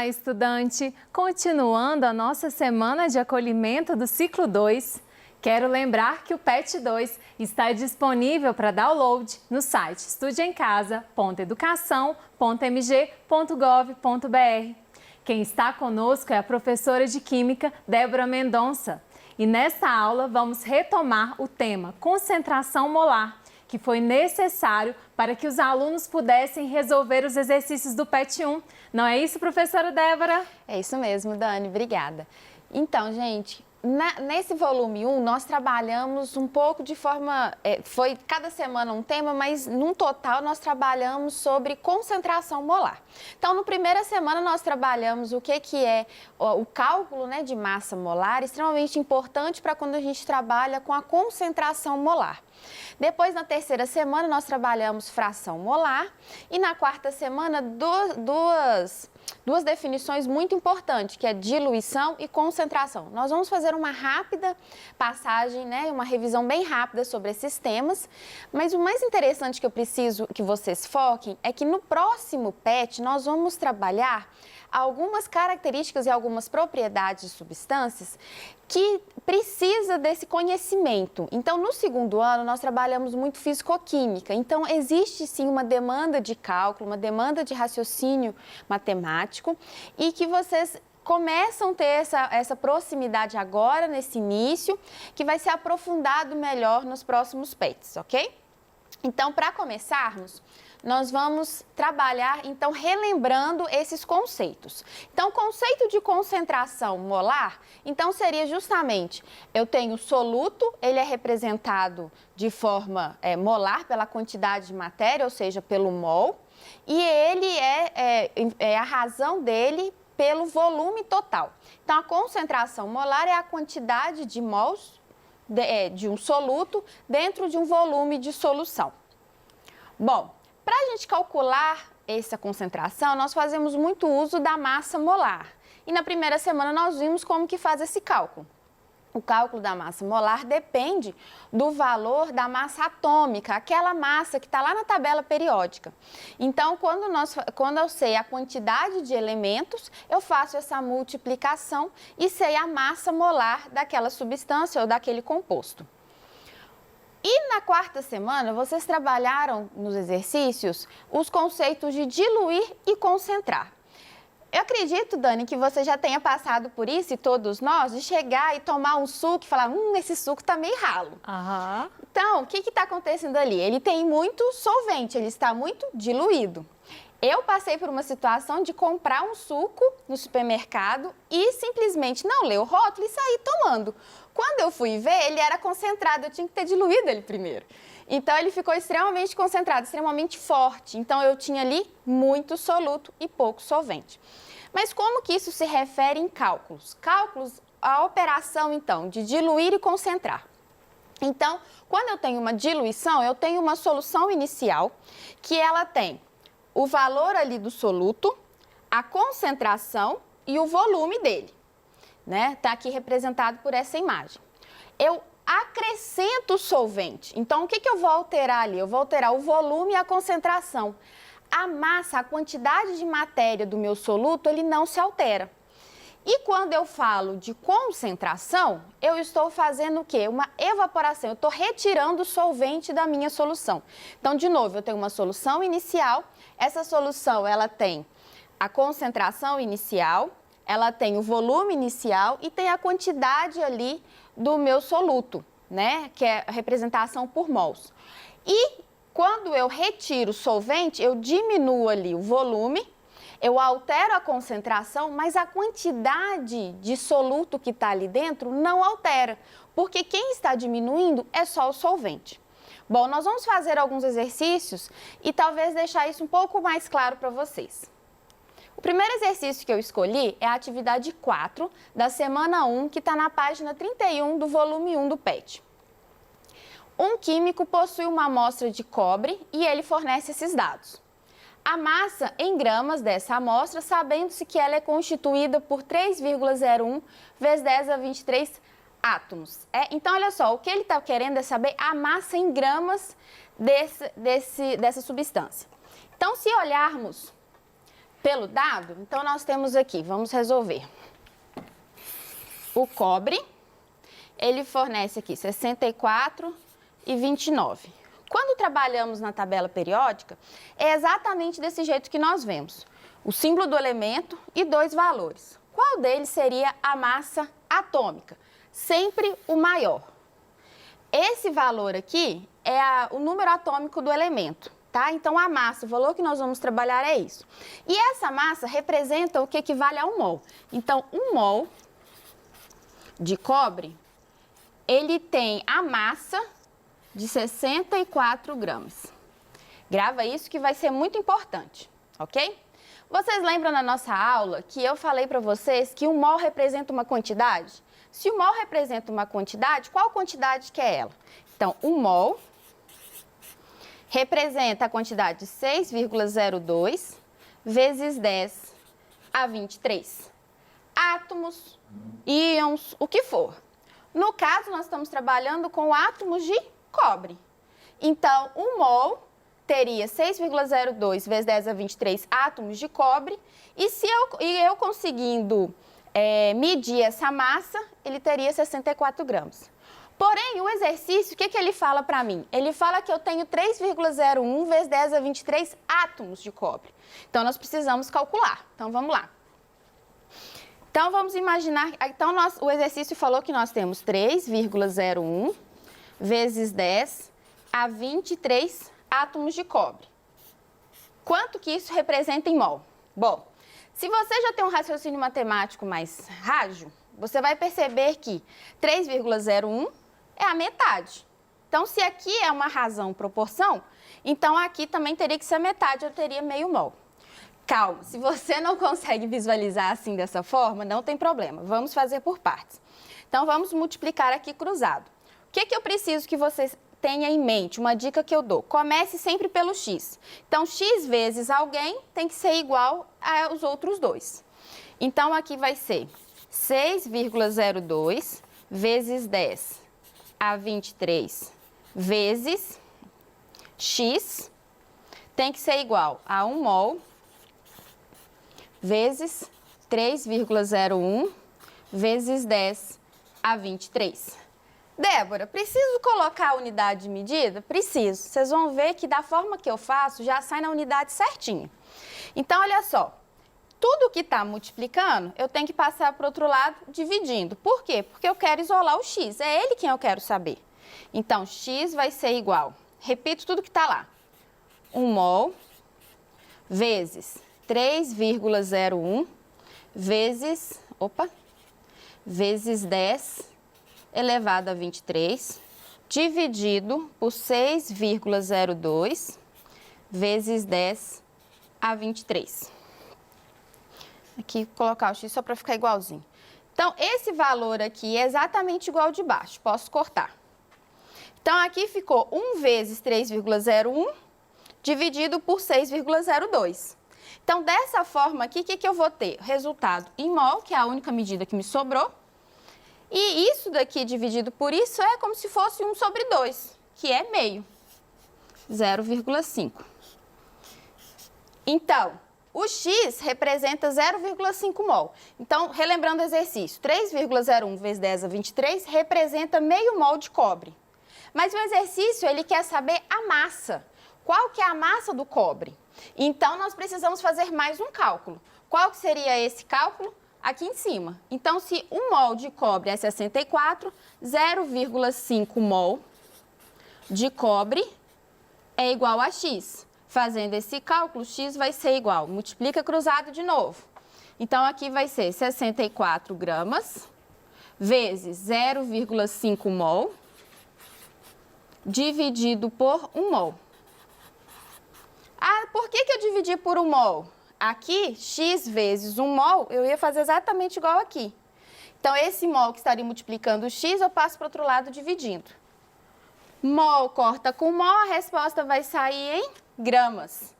Olá, estudante! Continuando a nossa semana de acolhimento do ciclo 2, quero lembrar que o PET 2 está disponível para download no site estudeemcasa.educação.mg.gov.br. Quem está conosco é a professora de Química, Débora Mendonça. E nesta aula vamos retomar o tema concentração molar, que foi necessário para que os alunos pudessem resolver os exercícios do PET 1. Não é isso, professora Débora? É isso mesmo, Dani, obrigada. Então, gente, nesse volume 1, nós trabalhamos um pouco de forma... foi cada semana um tema, mas num total nós trabalhamos sobre concentração molar. Então, na primeira semana nós trabalhamos o que é o cálculo, né, de massa molar, extremamente importante para quando a gente trabalha com a concentração molar. Depois, na terceira semana, nós trabalhamos fração molar e na quarta semana, duas definições muito importantes, que é diluição e concentração. Nós vamos fazer uma rápida passagem, né, uma revisão bem rápida sobre esses temas, mas o mais interessante que eu preciso que vocês foquem é que no próximo PET nós vamos trabalhar algumas características e algumas propriedades de substâncias que precisa desse conhecimento. Então, no segundo ano, nós trabalhamos muito fisicoquímica. Então, existe sim uma demanda de cálculo, uma demanda de raciocínio matemático e que vocês começam a ter essa proximidade agora, nesse início, que vai ser aprofundado melhor nos próximos PETs, ok? Então, para começarmos, nós vamos trabalhar, então, relembrando esses conceitos. Então, o conceito de concentração molar, então, seria justamente, eu tenho soluto, ele é representado de forma molar pela quantidade de matéria, ou seja, pelo mol, e ele é a razão dele pelo volume total. Então, a concentração molar é a quantidade de mols de um soluto dentro de um volume de solução. Bom, para a gente calcular essa concentração, nós fazemos muito uso da massa molar. E na primeira semana nós vimos como que faz esse cálculo. O cálculo da massa molar depende do valor da massa atômica, aquela massa que está lá na tabela periódica. Então, quando eu sei a quantidade de elementos, eu faço essa multiplicação e sei a massa molar daquela substância ou daquele composto. E na quarta semana, vocês trabalharam nos exercícios os conceitos de diluir e concentrar. Eu acredito, Dani, que você já tenha passado por isso, e todos nós, de chegar e tomar um suco e falar, esse suco tá meio ralo. Aham. Então, o que está acontecendo ali? Ele tem muito solvente, ele está muito diluído. Eu passei por uma situação de comprar um suco no supermercado e simplesmente não ler o rótulo e sair tomando. Quando eu fui ver, ele era concentrado, eu tinha que ter diluído ele primeiro. Então, ele ficou extremamente concentrado, extremamente forte. Então, eu tinha ali muito soluto e pouco solvente. Mas como que isso se refere em cálculos? Cálculos, a operação, então, de diluir e concentrar. Então, quando eu tenho uma diluição, eu tenho uma solução inicial que ela tem o valor ali do soluto, a concentração e o volume dele, né? Está aqui representado por essa imagem. Eu acrescento o solvente. Então, o que eu vou alterar ali? Eu vou alterar o volume e a concentração. A massa, a quantidade de matéria do meu soluto, ele não se altera. E quando eu falo de concentração, eu estou fazendo o quê? Uma evaporação. Eu estou retirando o solvente da minha solução. Então, de novo, eu tenho uma solução inicial. Essa solução, ela tem a concentração inicial, ela tem o volume inicial e tem a quantidade ali do meu soluto, né? Que é a representação por mols. E quando eu retiro o solvente, eu diminuo ali o volume, eu altero a concentração, mas a quantidade de soluto que está ali dentro não altera, porque quem está diminuindo é só o solvente. Bom, nós vamos fazer alguns exercícios e talvez deixar isso um pouco mais claro para vocês. O primeiro exercício que eu escolhi é a atividade 4 da semana 1, que está na página 31 do volume 1 do PET. Um químico possui uma amostra de cobre e ele fornece esses dados. A massa em gramas dessa amostra, sabendo-se que ela é constituída por 3,01 vezes 10 a 23 átomos. Então, olha só, o que ele está querendo é saber a massa em gramas dessa substância. Então, se olharmos pelo dado, então nós temos aqui, vamos resolver. O cobre, ele fornece aqui 64 e 29. Quando trabalhamos na tabela periódica, é exatamente desse jeito que nós vemos. O símbolo do elemento e dois valores. Qual deles seria a massa atômica? Sempre o maior. Esse valor aqui é o número atômico do elemento, tá? Então, a massa, o valor que nós vamos trabalhar é isso. E essa massa representa o que equivale a 1 mol. Então, 1 mol de cobre, ele tem a massa de 64 gramas. Grava isso que vai ser muito importante, ok? Vocês lembram na nossa aula que eu falei para vocês que 1 mol representa uma quantidade? Se 1 mol representa uma quantidade, qual quantidade que é ela? Então, 1 mol representa a quantidade de 6,02 vezes 10 a 23. Átomos, íons, o que for. No caso, nós estamos trabalhando com átomos de cobre. Então, 1 mol teria 6,02 vezes 10 a 23 átomos de cobre. E se eu conseguindo medir essa massa, ele teria 64 gramas. Porém, o exercício, o que ele fala para mim? Ele fala que eu tenho 3,01 vezes 10 a 23 átomos de cobre. Então, nós precisamos calcular. Então, vamos lá. Então, vamos imaginar... Então, o exercício falou que nós temos 3,01 vezes 10 a 23 átomos de cobre. Quanto que isso representa em mol? Bom, se você já tem um raciocínio matemático mais rágio, você vai perceber que 3,01 é a metade. Então, se aqui é uma razão proporção, então aqui também teria que ser a metade, eu teria meio mol. Calma, se você não consegue visualizar assim dessa forma, não tem problema. Vamos fazer por partes. Então, vamos multiplicar aqui cruzado. O que eu preciso que vocês tenham em mente? Uma dica que eu dou. Comece sempre pelo x. Então, x vezes alguém tem que ser igual aos outros dois. Então, aqui vai ser 6,02 vezes 10 a 23 vezes x tem que ser igual a 1 mol vezes 3,01 vezes 10 a 23. Débora, preciso colocar a unidade de medida? Preciso. Vocês vão ver que da forma que eu faço, já sai na unidade certinho. Então, olha só. Tudo que está multiplicando, eu tenho que passar para o outro lado dividindo. Por quê? Porque eu quero isolar o x. É ele quem eu quero saber. Então, x vai ser igual. Repito tudo que está lá. 1 mol vezes 3,01 vezes 10 elevado a 23, dividido por 6,02 vezes 10 a 23. Aqui, colocar o x só para ficar igualzinho. Então, esse valor aqui é exatamente igual ao de baixo. Posso cortar. Então, aqui ficou 1 vezes 3,01 dividido por 6,02. Então, dessa forma aqui, o que eu vou ter? Resultado em mol, que é a única medida que me sobrou. E isso daqui dividido por isso é como se fosse 1 sobre 2, que é meio, 0,5. Então, o x representa 0,5 mol. Então, relembrando o exercício, 3,01 vezes 10 a 23 representa meio mol de cobre. Mas o exercício, ele quer saber a massa. Qual que é a massa do cobre? Então, nós precisamos fazer mais um cálculo. Qual que seria esse cálculo? Aqui em cima. Então, se 1 mol de cobre é 64, 0,5 mol de cobre é igual a x. Fazendo esse cálculo, x vai ser igual, multiplica cruzado de novo. Então, aqui vai ser 64 gramas vezes 0,5 mol dividido por 1 mol. Ah, por que eu dividi por 1 mol? Aqui, x vezes 1 mol, eu ia fazer exatamente igual aqui. Então, esse mol que estaria multiplicando o x, eu passo para o outro lado dividindo. Mol corta com mol, a resposta vai sair em gramas,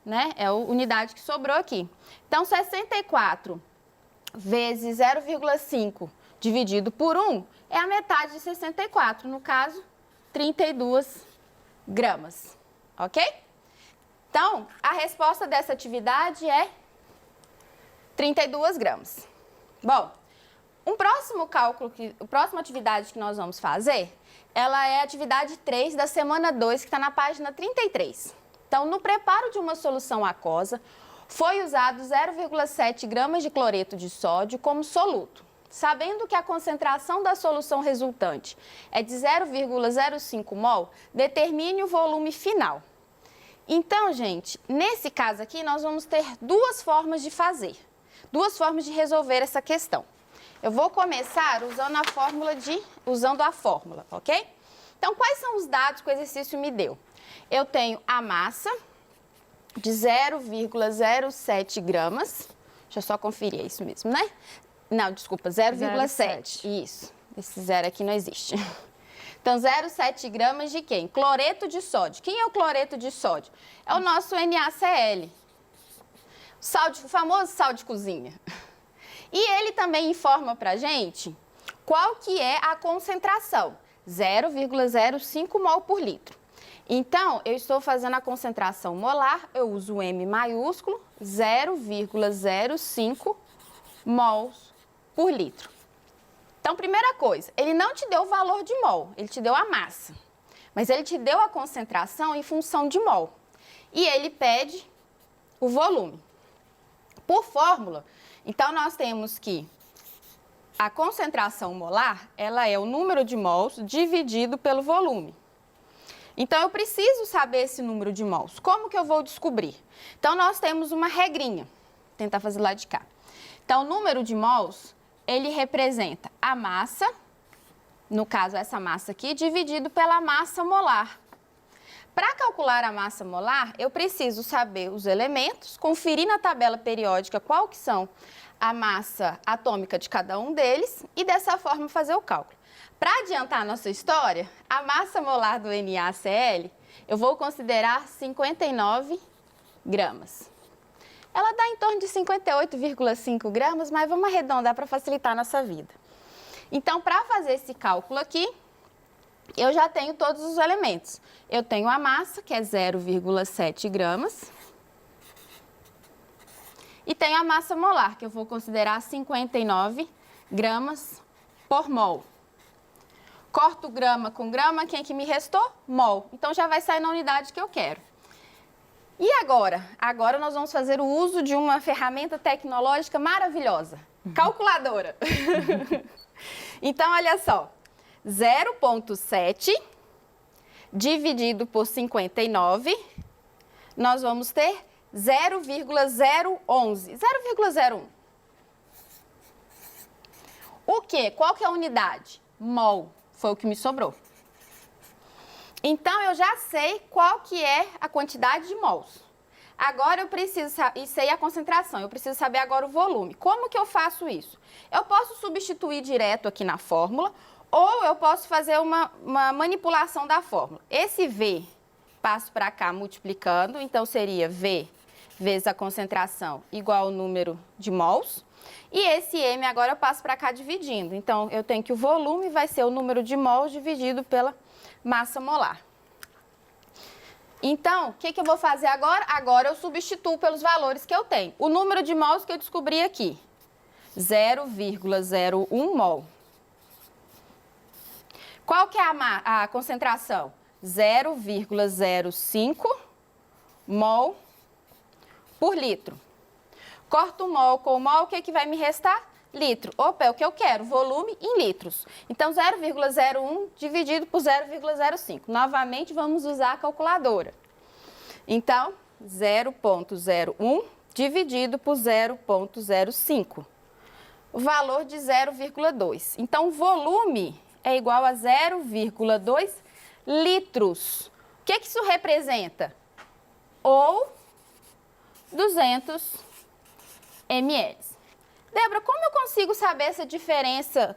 né? É a unidade que sobrou aqui. Então, 64 vezes 0,5 dividido por 1 é a metade de 64, no caso, 32 gramas, ok? Então, a resposta dessa atividade é 32 gramas. Bom, um próximo cálculo, a próxima atividade que nós vamos fazer, ela é a atividade 3 da semana 2, que está na página 33. Então, no preparo de uma solução aquosa, foi usado 0,7 gramas de cloreto de sódio como soluto. Sabendo que a concentração da solução resultante é de 0,05 mol, determine o volume final. Então, gente, nesse caso aqui, nós vamos ter duas formas de fazer, duas formas de resolver essa questão. Eu vou começar usando a fórmula, ok? Então, quais são os dados que o exercício me deu? Eu tenho a massa de 0,07 gramas. Deixa eu só conferir, é isso mesmo, né? Não, desculpa, 0,7. Isso, esse zero aqui não existe. Então, 0,7 gramas de quem? Cloreto de sódio. Quem é o cloreto de sódio? É o nosso NaCl, o famoso sal de cozinha. E ele também informa pra gente qual que é a concentração, 0,05 mol por litro. Então, eu estou fazendo a concentração molar, eu uso o M maiúsculo, 0,05 mols por litro. Então, primeira coisa, ele não te deu o valor de mol, ele te deu a massa, mas ele te deu a concentração em função de mol. E ele pede o volume. Por fórmula, então nós temos que a concentração molar, ela é o número de mols dividido pelo volume. Então, eu preciso saber esse número de mols. Como que eu vou descobrir? Então, nós temos uma regrinha. Vou tentar fazer lá de cá. Então, o número de mols, ele representa a massa, no caso, essa massa aqui, dividido pela massa molar. Para calcular a massa molar, eu preciso saber os elementos, conferir na tabela periódica qual que são a massa atômica de cada um deles e, dessa forma, fazer o cálculo. Para adiantar a nossa história, a massa molar do NaCl, eu vou considerar 59 gramas. Ela dá em torno de 58,5 gramas, mas vamos arredondar para facilitar a nossa vida. Então, para fazer esse cálculo aqui, eu já tenho todos os elementos. Eu tenho a massa, que é 0,7 gramas. E tenho a massa molar, que eu vou considerar 59 gramas por mol. Corto grama com grama, quem que me restou? Mol. Então, já vai sair na unidade que eu quero. E agora? Agora nós vamos fazer o uso de uma ferramenta tecnológica maravilhosa. Calculadora. Então, olha só. 0,7 dividido por 59, nós vamos ter 0,011. 0,01. O quê? Qual que é a unidade? Mol. Foi o que me sobrou. Então, eu já sei qual que é a quantidade de mols. Agora, eu preciso saber, e sei a concentração, eu preciso saber agora o volume. Como que eu faço isso? Eu posso substituir direto aqui na fórmula, ou eu posso fazer uma manipulação da fórmula. Esse V, passo para cá multiplicando, então seria V vezes a concentração igual ao número de mols. E esse M agora eu passo para cá dividindo. Então, eu tenho que o volume vai ser o número de mols dividido pela massa molar. Então, o que eu vou fazer agora? Agora eu substituo pelos valores que eu tenho. O número de mols que eu descobri aqui, 0,01 mol. Qual que é a concentração? 0,05 mol por litro. Corto mol com mol, o que vai me restar? Litro. Opa, é o que eu quero, volume em litros. Então, 0,01 dividido por 0,05. Novamente, vamos usar a calculadora. Então, 0,01 dividido por 0,05. O valor de 0,2. Então, o volume é igual a 0,2 litros. O que isso representa? Ou 200 ml. Débora, como eu consigo saber essa diferença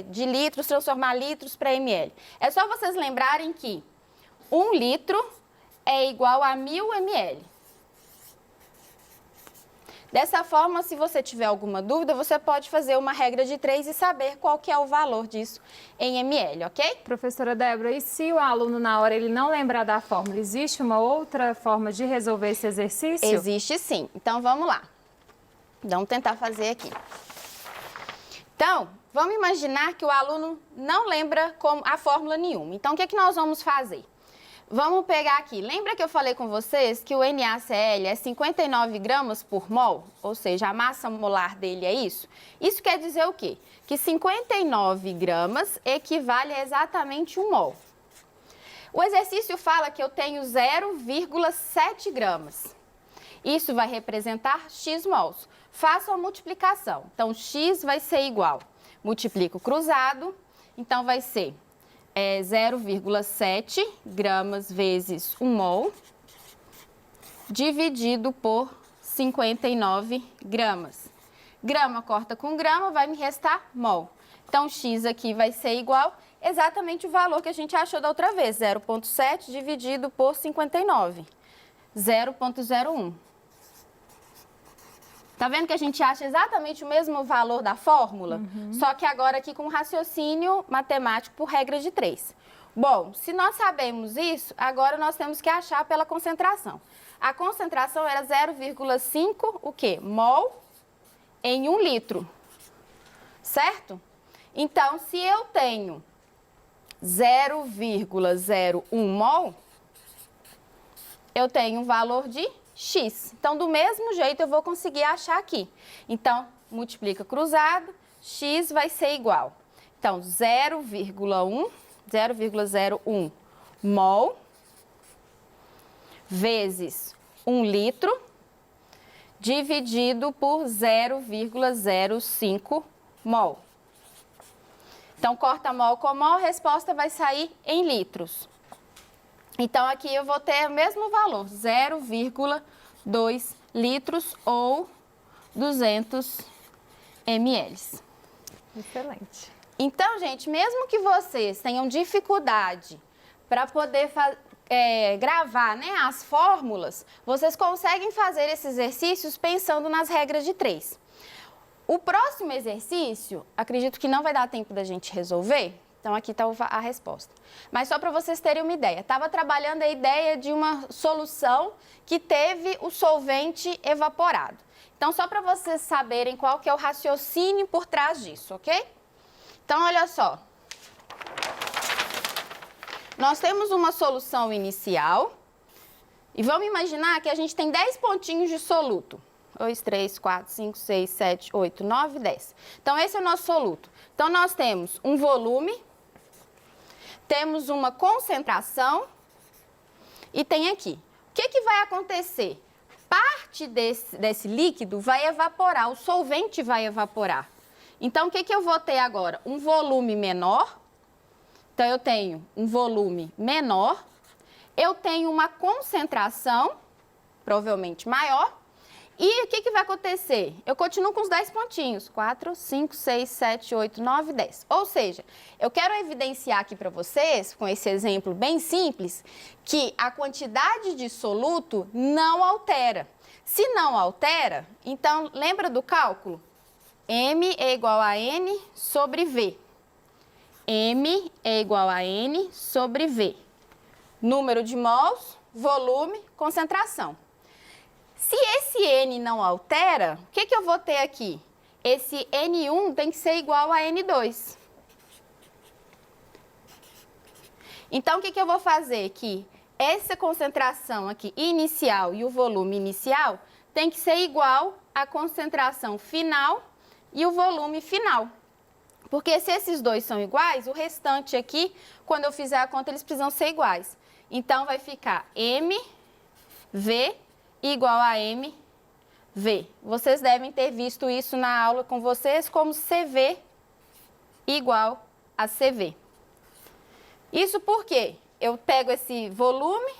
de litros, transformar litros para ml? É só vocês lembrarem que 1 litro é igual a 1000 ml. Dessa forma, se você tiver alguma dúvida, você pode fazer uma regra de 3 e saber qual que é o valor disso em ml, ok? Professora Débora, e se o aluno na hora ele não lembrar da fórmula, existe uma outra forma de resolver esse exercício? Existe sim. Então, vamos lá. Vamos tentar fazer aqui. Então, vamos imaginar que o aluno não lembra a fórmula nenhuma. Então, o que nós vamos fazer? Vamos pegar aqui. Lembra que eu falei com vocês que o NaCl é 59 gramas por mol? Ou seja, a massa molar dele é isso? Isso quer dizer o quê? Que 59 gramas equivale a exatamente 1 mol. O exercício fala que eu tenho 0,7 gramas. Isso vai representar x mols. Faço a multiplicação. Então, x vai ser igual. Multiplico cruzado, então vai ser 0,7 gramas vezes 1 mol, dividido por 59 gramas. Grama corta com grama, vai me restar mol. Então, x aqui vai ser igual exatamente o valor que a gente achou da outra vez, 0,7 dividido por 59, 0,01. Tá vendo que a gente acha exatamente o mesmo valor da fórmula? Só que agora aqui com raciocínio matemático por regra de 3. Bom, se nós sabemos isso, agora nós temos que achar pela concentração. A concentração era 0,5, o quê? Mol em 1 litro, certo? Então, se eu tenho 0,01 mol, eu tenho um valor de x. Então, do mesmo jeito, eu vou conseguir achar aqui. Então, multiplica cruzado, x vai ser igual. Então, 0,01 mol vezes 1 litro dividido por 0,05 mol. Então, corta mol com mol, a resposta vai sair em litros. Então, aqui eu vou ter o mesmo valor, 0,2 litros ou 200 ml. Excelente. Então, gente, mesmo que vocês tenham dificuldade para poder gravar, né, as fórmulas, vocês conseguem fazer esses exercícios pensando nas regras de 3. O próximo exercício, acredito que não vai dar tempo da gente resolver. Então, aqui está a resposta. Mas só para vocês terem uma ideia, estava trabalhando a ideia de uma solução que teve o solvente evaporado. Então, só para vocês saberem qual que é o raciocínio por trás disso, ok? Então, olha só. Nós temos uma solução inicial e vamos imaginar que a gente tem 10 pontinhos de soluto. 2, 3, 4, 5, 6, 7, 8, 9, 10. Então, esse é o nosso soluto. Então, nós temos um volume, temos uma concentração e tem aqui. O que vai acontecer? Parte desse líquido vai evaporar, o solvente vai evaporar. Então, o que eu vou ter agora? Um volume menor. Então, eu tenho um volume menor. Eu tenho uma concentração, provavelmente maior. E o que vai acontecer? Eu continuo com os 10 pontinhos. 4, 5, 6, 7, 8, 9, 10. Ou seja, eu quero evidenciar aqui para vocês, com esse exemplo bem simples, que a quantidade de soluto não altera. Se não altera, então lembra do cálculo? M é igual a N sobre V. M é igual a N sobre V. Número de mols, volume, concentração. Se esse N não altera, o que eu vou ter aqui? Esse N1 tem que ser igual a N2. Então, o que eu vou fazer? Que essa concentração aqui inicial e o volume inicial tem que ser igual à concentração final e o volume final. Porque se esses dois são iguais, o restante aqui, quando eu fizer a conta, eles precisam ser iguais. Então, vai ficar MV igual a MV. Vocês devem ter visto isso na aula com vocês como CV igual a CV. Isso porque eu pego esse volume,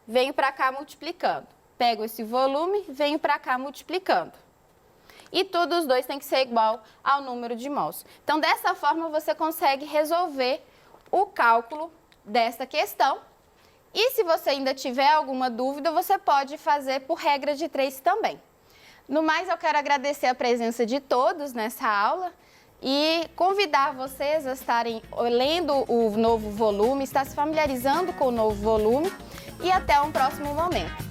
venho para cá multiplicando. Pego esse volume, venho para cá multiplicando. E todos os dois têm que ser igual ao número de mols. Então, dessa forma, você consegue resolver o cálculo dessa questão. E se você ainda tiver alguma dúvida, você pode fazer por regra de 3 também. No mais, eu quero agradecer a presença de todos nessa aula e convidar vocês a estarem lendo o novo volume, estar se familiarizando com o novo volume e até um próximo momento.